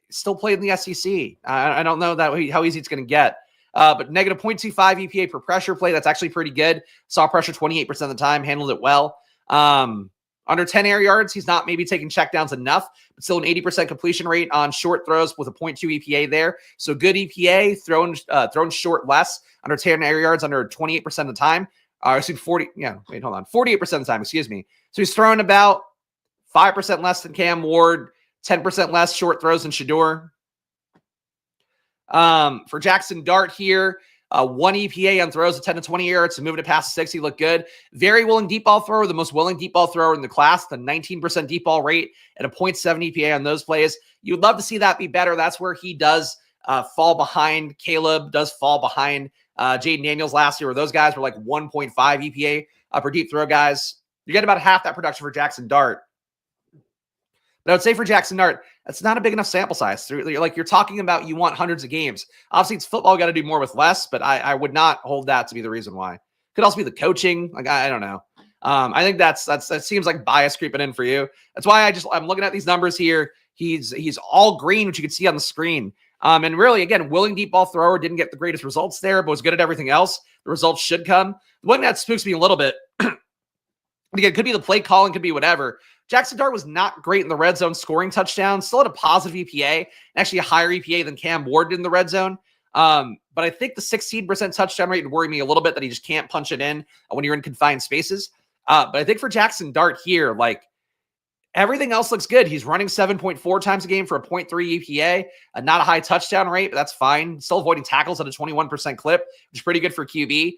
A: still played in the SEC. I don't know how easy it's going to get. But negative 0.25 EPA per pressure play. That's actually pretty good. Saw pressure 28% of the time, handled it well. Under 10 air yards, he's not maybe taking checkdowns enough, but still an 80% completion rate on short throws with a 0.2 EPA there. So good EPA, thrown short less, under 10 air yards, under 28% of the time. 48% of the time, excuse me. So he's throwing about 5% less than Cam Ward, 10% less short throws than Shedeur. For Jaxson Dart here, 1 EPA on throws of 10 to 20 yards, so moving it past 6, he looked good. Very willing deep ball thrower, the most willing deep ball thrower in the class, the 19% deep ball rate and a 0.7 EPA on those plays. You would love to see that be better. That's where he does fall behind. Caleb does fall behind Jayden Daniels last year, where those guys were 1.5 EPA per deep throw guys. You get about half that production for Jaxson Dart. But I would say for Jaxson Dart, that's not a big enough sample size. You're talking about you want hundreds of games. Obviously, it's football. Got to do more with less, but I would not hold that to be the reason why. Could also be the coaching. I don't know. I think that seems like bias creeping in for you. That's why I'm looking at these numbers here. He's all green, which you can see on the screen. And really, again, willing deep ball thrower, didn't get the greatest results there, but was good at everything else. The results should come. The one that spooks me a little bit, again, it could be the play calling, could be whatever. Jaxson Dart was not great in the red zone scoring touchdowns, still had a positive EPA, and actually a higher EPA than Cam Ward did in the red zone. But I think the 16% touchdown rate would worry me a little bit that he just can't punch it in when you're in confined spaces. But I think for Jaxson Dart here, like, everything else looks good. He's running 7.4 times a game for a 0.3 EPA, not a high touchdown rate, but that's fine. Still avoiding tackles at a 21% clip, which is pretty good for QB.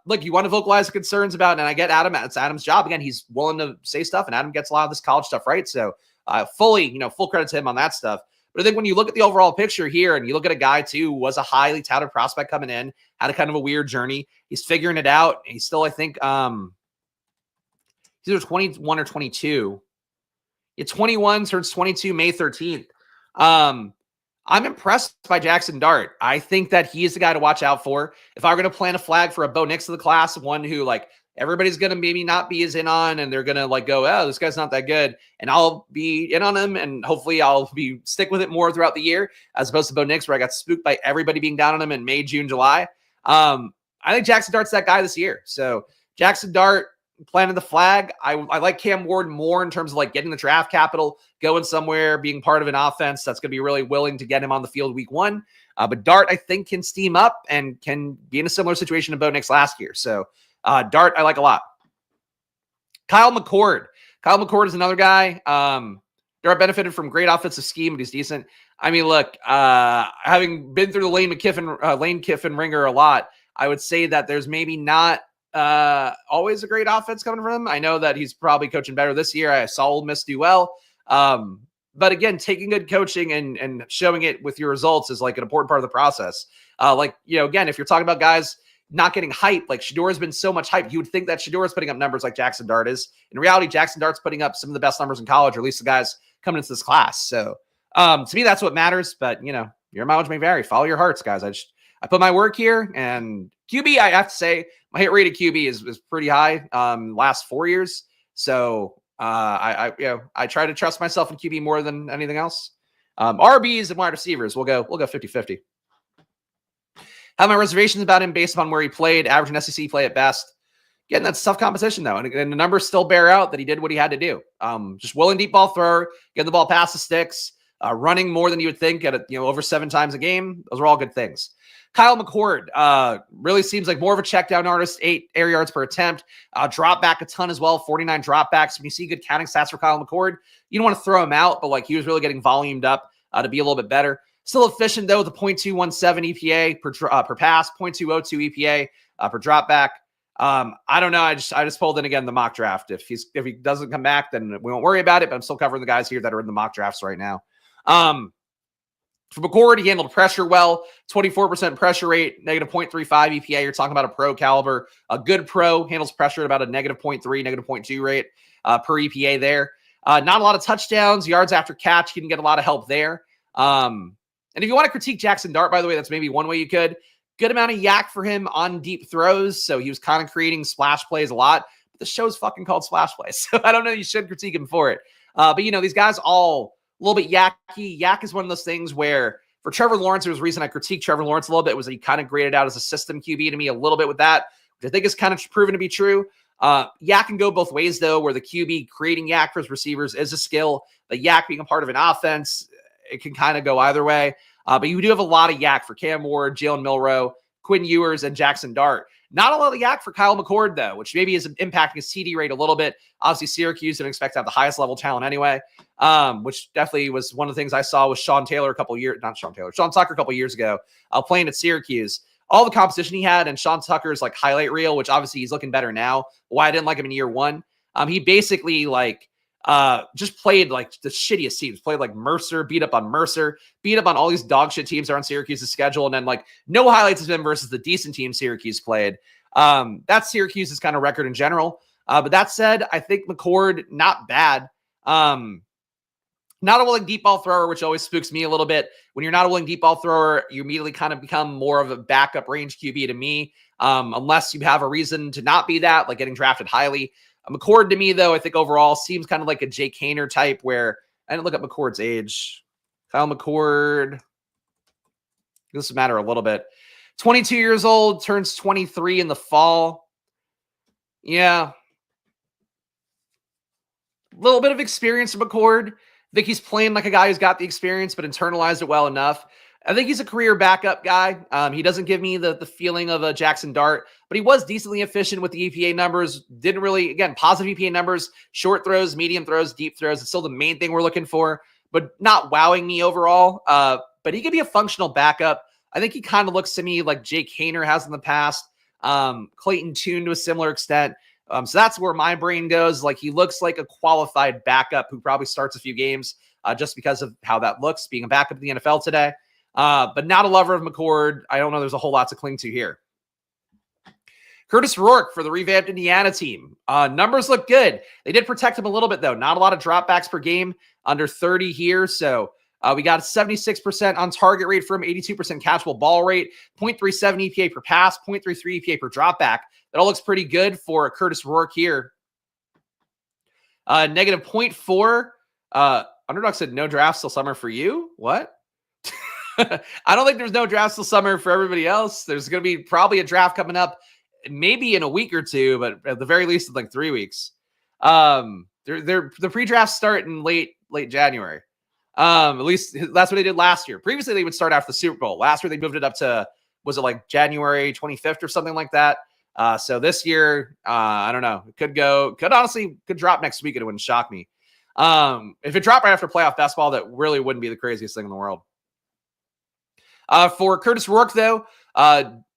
A: Look, you want to vocalize the concerns about, and I get Adam. It's Adam's job. Again, he's willing to say stuff, and Adam gets a lot of this college stuff right. So fully, full credit to him on that stuff. But I think when you look at the overall picture here, and you look at a guy too who was a highly touted prospect coming in, had a kind of a weird journey. He's figuring it out. He's still, I think, he's either 21 or 22. It's 21, turns 22 May 13th. I'm impressed by Jaxson Dart. I think that he is the guy to watch out for. If I were going to plant a flag for a Bo Nix of the class, one who like everybody's going to maybe not be as in on, and they're going to like go, oh, this guy's not that good. And I'll be in on him, and hopefully I'll be stick with it more throughout the year, as opposed to Bo Nix, where I got spooked by everybody being down on him in May, June, July. I think Jaxson Dart's that guy this year. So Jaxson Dart, planted the flag. I like Cam Ward more in terms of like getting the draft capital, going somewhere, being part of an offense that's going to be really willing to get him on the field week one. But Dart, I think, can steam up and can be in a similar situation to Bo Nix last year. So Dart, I like a lot. Kyle McCord. Kyle McCord is another guy. Dart benefited from great offensive scheme, but he's decent. I mean, look, having been through the Lane Kiffin ringer a lot, I would say that there's maybe not always a great offense coming from him. I know that he's probably coaching better this year. I saw Ole Miss do well. But again, taking good coaching and showing it with your results is like an important part of the process. Again, if you're talking about guys not getting hype, like Shedeur has been so much hype, you would think that Shedeur is putting up numbers like Jaxson Dart is. In reality, Jaxson Dart's putting up some of the best numbers in college, or at least the guys coming into this class. So to me, that's what matters. But your mileage may vary. Follow your hearts, guys. I put my work here, and QB, I have to say, my hit rate at QB is pretty high last 4 years. So I try to trust myself in QB more than anything else. RBs and wide receivers, we'll go 50-50. Have my reservations about him based upon where he played, average in SEC play at best. Again, that's tough competition, though. And the numbers still bear out that he did what he had to do. Just willing deep ball thrower, getting the ball past the sticks, running more than you would think at over 7 times a game. Those are all good things. Kyle McCord really seems like more of a check down artist, 8 air yards per attempt, drop back a ton as well, 49 dropbacks. When you see good counting stats for Kyle McCord, you don't want to throw him out, but like he was really getting volumed up to be a little bit better. Still efficient though, with a 0.217 EPA per pass, 0.202 EPA per dropback. I don't know. I just pulled in again the mock draft. If he doesn't come back, then we won't worry about it. But I'm still covering the guys here that are in the mock drafts right now. For McCord, he handled pressure well, 24% pressure rate, negative 0.35 EPA. You're talking about a pro caliber. A good pro handles pressure at about a negative 0.3, negative 0.2 rate per EPA there. Not a lot of touchdowns, yards after catch. You can get a lot of help there. And if you want to critique Jaxson Dart, by the way, that's maybe one way you could. Good amount of yak for him on deep throws. So he was kind of creating splash plays a lot. But the show's fucking called Splash Plays. So I don't know. You should critique him for it. But these guys all a little bit yacky. Yak is one of those things where for Trevor Lawrence, there was a reason I critiqued Trevor Lawrence a little bit, was that he kind of graded out as a system QB to me a little bit with that, which I think is kind of proven to be true. Yak can go both ways, though, where the QB creating yak for his receivers is a skill. The yak being a part of an offense, it can kind of go either way. But you do have a lot of yak for Cam Ward, Jalen Milroe, Quinn Ewers, and Jaxson Dart. Not a lot of yak for Kyle McCord, though, which maybe is impacting his TD rate a little bit. Obviously, Syracuse didn't expect to have the highest level talent anyway, which definitely was one of the things I saw with Sean Tucker a couple years ago, playing at Syracuse. All the competition he had, and Sean Tucker's like highlight reel, which obviously he's looking better now. Why I didn't like him in year one. He basically just played like the shittiest teams, played like Mercer, beat up on all these dog shit teams that are on Syracuse's schedule. And then like no highlights of him versus the decent team Syracuse played. That's Syracuse's kind of record in general. But that said, I think McCord, not bad. Not a willing deep ball thrower, which always spooks me a little bit. When you're not a willing deep ball thrower, you immediately kind of become more of a backup range QB to me. Unless you have a reason to not be that, like getting drafted highly. McCord to me, though, I think overall seems kind of like a Jake Haener type, where I didn't look at McCord's age. Kyle McCord, this will matter a little bit. 22 years old, turns 23 in the fall. Yeah. A little bit of experience from McCord. I think he's playing like a guy who's got the experience, but internalized it well enough. I think he's a career backup guy. He doesn't give me the feeling of a Jaxson Dart, but he was decently efficient with the EPA numbers. Didn't really, again, positive EPA numbers, short throws, medium throws, deep throws. It's still the main thing we're looking for, but not wowing me overall. But he could be a functional backup. I think he kind of looks to me like Jake Haener has in the past. Clayton Tune to a similar extent. So that's where my brain goes. Like, he looks like a qualified backup who probably starts a few games just because of how that looks, being a backup in the NFL today. But not a lover of McCord. I don't know there's a whole lot to cling to here. Kurtis Rourke for the revamped Indiana team. Numbers look good. They did protect him a little bit, though. Not a lot of dropbacks per game, under 30 here. So we got a 76% on target rate from 82% catchable ball rate, 0.37 EPA per pass, 0.33 EPA per dropback. That all looks pretty good for Kurtis Rourke here. Negative 0.4. Underdog said no drafts till summer for you. What? I don't think there's no drafts till summer for everybody else. There's going to be probably a draft coming up, maybe in a week or two, but at the very least in like 3 weeks. The pre-drafts start in late January. At least that's what they did last year. Previously, they would start after the Super Bowl. Last year, they moved it up to, was it like January 25th or something like that? So this year, I don't know. It could drop next week and it wouldn't shock me. If it dropped right after playoff basketball, that really wouldn't be the craziest thing in the world. For Kurtis Rourke, though,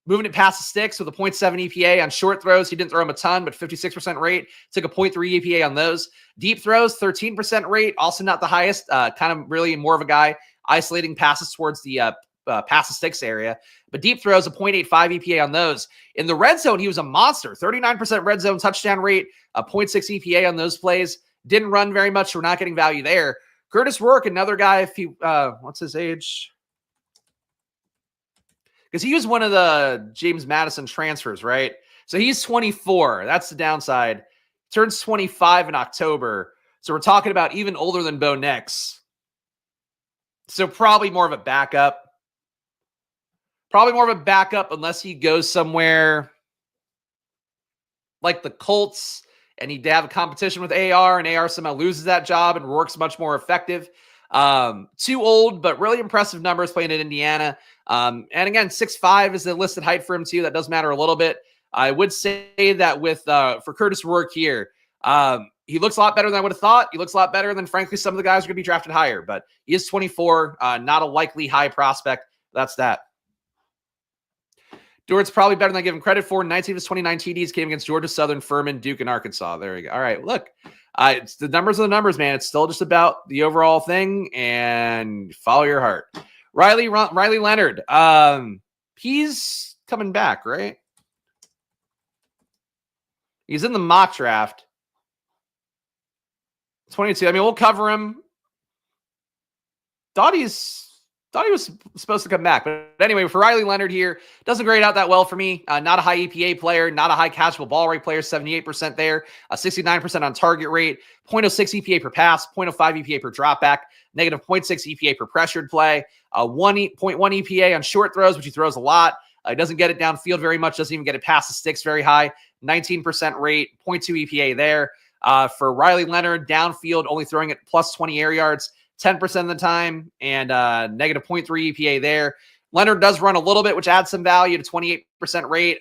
A: moving it past the sticks with a 0.7 EPA on short throws. He didn't throw them a ton, but 56% rate. Took a 0.3 EPA on those. Deep throws, 13% rate. Also not the highest. Kind of really more of a guy isolating passes towards the past the sticks area. But deep throws, a 0.85 EPA on those. In the red zone, he was a monster. 39% red zone touchdown rate, a 0.6 EPA on those plays. Didn't run very much, so we're not getting value there. Kurtis Rourke, another guy, if he, what's his age? Because he was one of the James Madison transfers, right? So he's 24. That's the downside. Turns 25 in October. So we're talking about even older than Bo Nix. So probably more of a backup. Probably more of a backup unless he goes somewhere like the Colts and he'd have a competition with AR and AR somehow loses that job and Rourke's much more effective. Too old, but really impressive numbers playing in Indiana. And again, 6'5" is the listed height for him too. That does matter a little bit. I would say that with for Kurtis Rourke here, he looks a lot better than I would have thought. He looks a lot better than, frankly, some of the guys are going to be drafted higher. But he is 24, not a likely high prospect. That's that. Dort's probably better than I give him credit for. 19 of his 29 TDs came against Georgia Southern, Furman, Duke, and Arkansas. There we go. All right, look. It's the numbers are the numbers, man. It's still just about the overall thing, and follow your heart. Riley Leonard. He's coming back, right? He's in the mock draft. 22. I mean, we'll cover him. Thought he was supposed to come back. But anyway, for Riley Leonard here, doesn't grade out that well for me. Not a high EPA player, not a high catchable ball rate player, 78% there, 69% on target rate, 0.06 EPA per pass, 0.05 EPA per dropback, negative 0.6 EPA per pressured play, 1.1 EPA on short throws, which he throws a lot. He doesn't get it downfield very much, doesn't even get it past the sticks very high, 19% rate, 0.2 EPA there. For Riley Leonard, downfield, only throwing it plus 20 air yards, 10% of the time, and negative 0.3 EPA there. Leonard does run a little bit, which adds some value to 28% rate.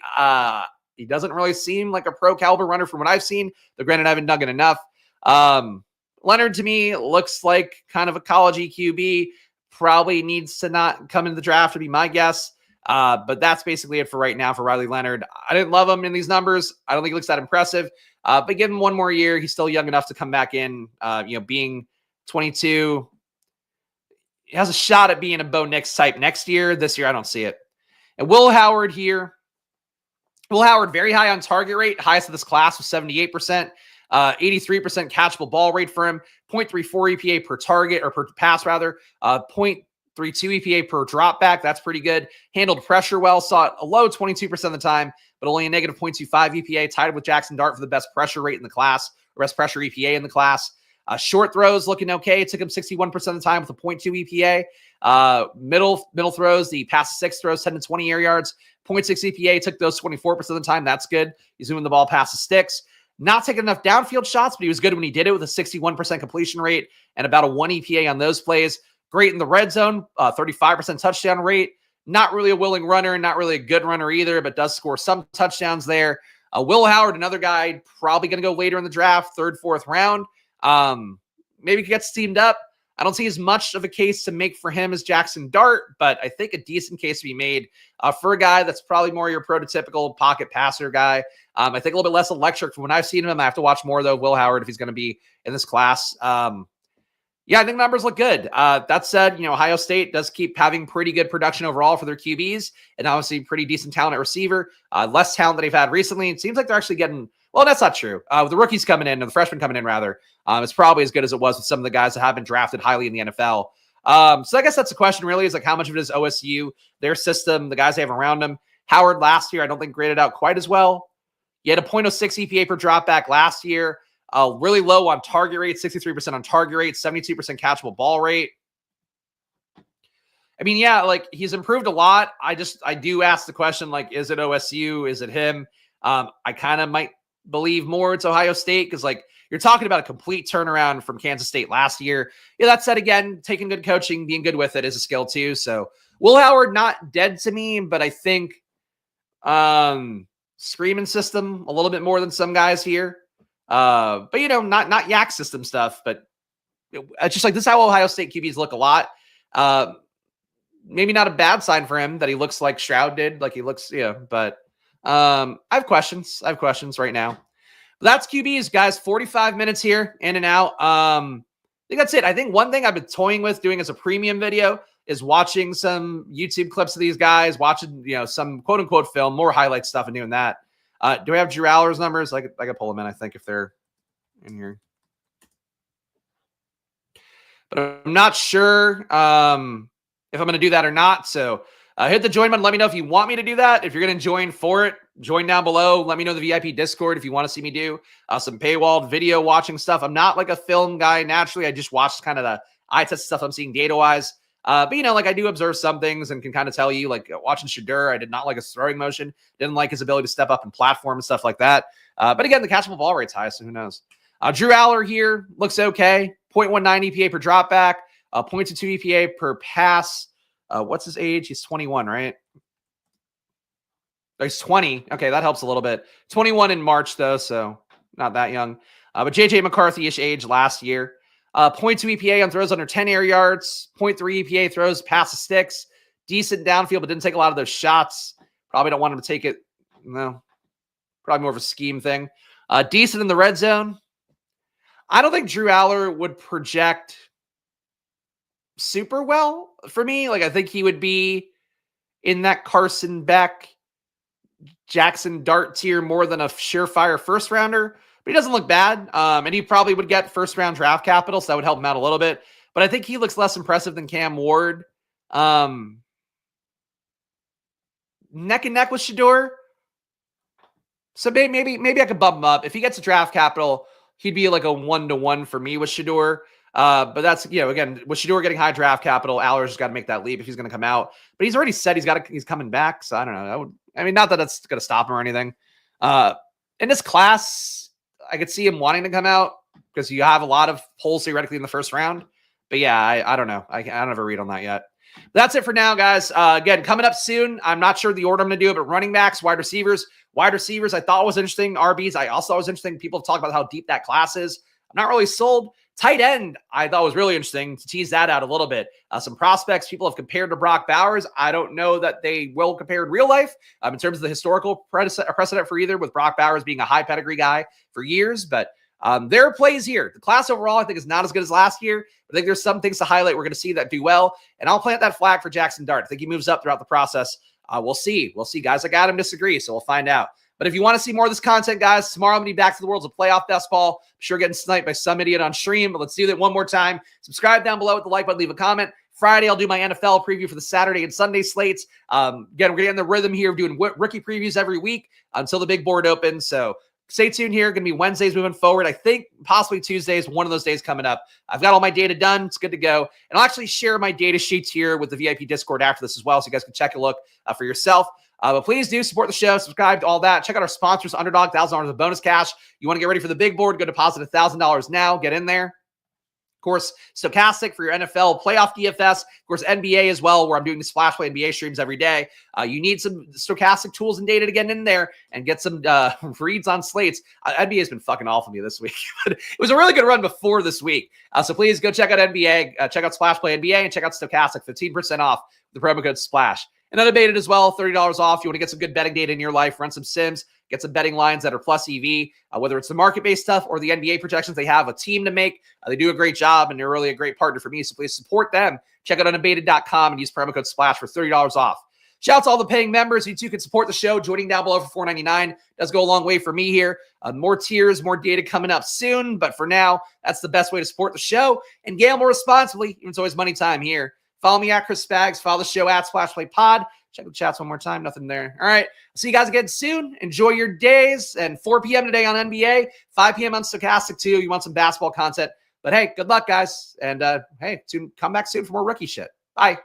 A: He doesn't really seem like a pro caliber runner from what I've seen. Though granted, I haven't dug it enough. Leonard to me looks like kind of a college QB. Probably needs to not come into the draft to be my guess. But that's basically it for right now for Riley Leonard. I didn't love him in these numbers. I don't think he looks that impressive. But give him one more year. He's still young enough to come back in, being 22. He has a shot at being a Bo Nix type next year. This year, I don't see it. And Will Howard here. Will Howard, very high on target rate. Highest of this class was 78%. 83% catchable ball rate for him. 0.34 EPA per target, or per pass rather. 0.32 EPA per drop back. That's pretty good. Handled pressure well. Saw it a low 22% of the time, but only a negative 0.25 EPA. Tied with Jaxson Dart for the best pressure rate in the class, or best pressure EPA in the class. Short throws looking okay. It took him 61% of the time with a 0.2 EPA. Middle throws, the pass 6 throws, 10 to 20 air yards. 0.6 EPA, took those 24% of the time. That's good. He's moving the ball past the sticks. Not taking enough downfield shots, but he was good when he did it with a 61% completion rate and about a 1 EPA on those plays. Great in the red zone, 35% touchdown rate. Not really a willing runner, not really a good runner either, but does score some touchdowns there. Will Howard, another guy, probably going to go later in the draft, third, fourth round. Maybe gets teamed up. I don't see as much of a case to make for him as Jaxson Dart, but I think a decent case to be made for a guy that's probably more your prototypical pocket passer guy. I think a little bit less electric from when I've seen him. I have to watch more, though, Will Howard, if he's going to be in this class. Yeah, I think numbers look good. That said, Ohio State does keep having pretty good production overall for their QBs, and obviously pretty decent talent at receiver. Less talent than they've had recently. It seems like they're actually getting – well, that's not true. With the rookies coming in, or the freshmen coming in, rather, it's probably as good as it was with some of the guys that have been drafted highly in the NFL. So I guess that's the question, really, is like how much of it is OSU, their system, the guys they have around them. Howard last year, I don't think graded out quite as well. He had a .06 EPA per dropback last year. Really low on target rate, 63% on target rate, 72% catchable ball rate. I mean, yeah, like he's improved a lot. I do ask the question, like, is it OSU? Is it him? I kind of might believe more it's Ohio State because, like, you're talking about a complete turnaround from Kansas State last year. Yeah, that said, again, taking good coaching, being good with it is a skill too. So Will Howard, not dead to me, but I think screaming system a little bit more than some guys here. But not yak system stuff, but it's just like this is how Ohio State QBs look a lot. Maybe not a bad sign for him that he looks like Stroud did, like he looks, but I have questions right now. But that's QBs, guys. 45 minutes here, in and out. I think that's it. I think one thing I've been toying with doing as a premium video is watching some YouTube clips of these guys, watching, some quote unquote film, more highlight stuff and doing that. Do I have Drew Allar's numbers? I could pull them in, I think, if they're in here. But I'm not sure if I'm going to do that or not. So hit the join button. Let me know if you want me to do that. If you're going to join for it, join down below. Let me know the VIP Discord if you want to see me do some paywalled video watching stuff. I'm not like a film guy naturally. I just watch kind of the eye test stuff I'm seeing data-wise. But, I do observe some things and can kind of tell you, like watching Shedeur, I did not like his throwing motion. Didn't like his ability to step up and platform and stuff like that. But again, the catchable ball rate's high, so who knows? Drew Allar here looks okay. 0.19 EPA per dropback, 0.22 EPA per pass. What's his age? He's 21, right? Oh, he's 20. Okay, that helps a little bit. 21 in March, though, so not that young. But J.J. McCarthy-ish age last year. 0.2 EPA on throws under 10 air yards. 0.3 EPA throws past the sticks. Decent downfield, but didn't take a lot of those shots. Probably don't want him to take it. No. Probably more of a scheme thing. Decent in the red zone. I don't think Drew Allar would project super well for me. Like, I think he would be in that Carson, Beck, Jaxson Dart tier more than a surefire first rounder. But he doesn't look bad. And he probably would get first round draft capital, so that would help him out a little bit. But I think he looks less impressive than Cam Ward. Neck and neck with Shedeur. So maybe I could bump him up. If he gets a draft capital, he'd be like a 1-to-1 for me with Shedeur. But that's, again, with Shedeur getting high draft capital, Allar's just got to make that leap if he's going to come out. But he's already said he's coming back. So I don't know. Not that that's going to stop him or anything. In this class, I could see him wanting to come out because you have a lot of holes theoretically in the first round. But yeah, I don't know. I don't have a read on that yet. That's it for now, guys. Again, coming up soon. I'm not sure the order I'm going to do it, but running backs, wide receivers, I thought was interesting. RBs, I also thought was interesting. People talk about how deep that class is. I'm not really sold. Tight end, I thought was really interesting to tease that out a little bit. Some prospects people have compared to Brock Bowers. I don't know that they will compare in real life in terms of the historical precedent for either, with Brock Bowers being a high pedigree guy for years. But there are plays here. The class overall, I think, is not as good as last year. But I think there's some things to highlight we're going to see that do well. And I'll plant that flag for Jaxson Dart. I think he moves up throughout the process. We'll see. Guys like Adam disagree, so we'll find out. But if you want to see more of this content, guys, tomorrow I'm going to be back to the worlds of playoff best ball. I'm sure getting sniped by some idiot on stream, but let's do that one more time. Subscribe down below with the like button, leave a comment. Friday, I'll do my NFL preview for the Saturday and Sunday slates. Again, we're getting in the rhythm here of doing rookie previews every week until the big board opens. So stay tuned here. Going to be Wednesdays moving forward. I think possibly Tuesdays, one of those days coming up. I've got all my data done. It's good to go. And I'll actually share my data sheets here with the VIP Discord after this as well, so you guys can check a look for yourself. But please do support the show, subscribe to all that. Check out our sponsors, Underdog, $1,000 of bonus cash. You want to get ready for the big board, go deposit $1,000 now. Get in there. course, Stochastic for your NFL playoff DFS. Of course, NBA as well, where I'm doing the Splash Play NBA streams every day. You need some Stochastic tools and data to get in there and get some reads on slates. NBA has been fucking awful to me this week. But it was a really good run before this week. So please go check out NBA, check out Splash Play NBA, and check out Stochastic, 15% off the promo code SPLASH. And Unabated as well, $30 off. You want to get some good betting data in your life, run some sims, get some betting lines that are plus EV, whether it's the market-based stuff or the NBA projections. They have a team to make. They do a great job, and they're really a great partner for me, so please support them. Check out unabated.com and use promo code SPLASH for $30 off. Shout out to all the paying members. You too can support the show. Joining down below for $4.99 does go a long way for me here. More tiers, more data coming up soon, but for now, that's the best way to support the show and gamble responsibly. Even it's always money time here. Follow me at Chris Spags. Follow the show at Splash Play Pod. Check the chats one more time. Nothing there. All right. See you guys again soon. Enjoy your days. And 4 p.m. today on NBA, 5 p.m. on Stochastic too. You want some basketball content. But hey, good luck, guys. And hey, come back soon for more rookie shit. Bye.